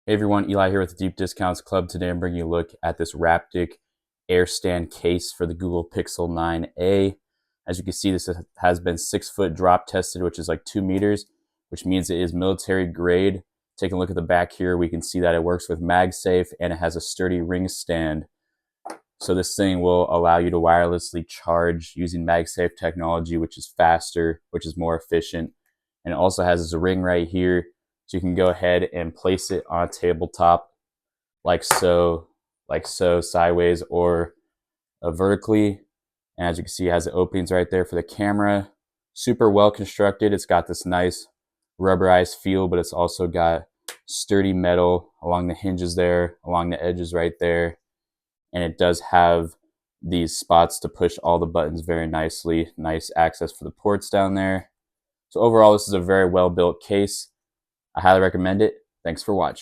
Hey everyone, Eli here with the Deep Discounts Club. Today I'm bringing you a look at this RAPTIC air stand case for the Google Pixel 9a. As you can see, this has been 6-foot drop tested, which is like 2 meters, which means it is military grade. Taking a look at the back here, we can see that it works with MagSafe and it has a sturdy ring stand. So this thing will allow you to wirelessly charge using MagSafe technology, which is faster, which is more efficient. And it also has this ring right here, so you can go ahead and place it on a tabletop like so, sideways or vertically. And as you can see, it has the openings right there for the camera. Super well constructed. It's got this nice rubberized feel, but it's also got sturdy metal along the hinges there, along the edges right there. And it does have these spots to push all the buttons very nicely. Nice access for the ports down there. So overall, this is a very well built case. I highly recommend it. Thanks for watching.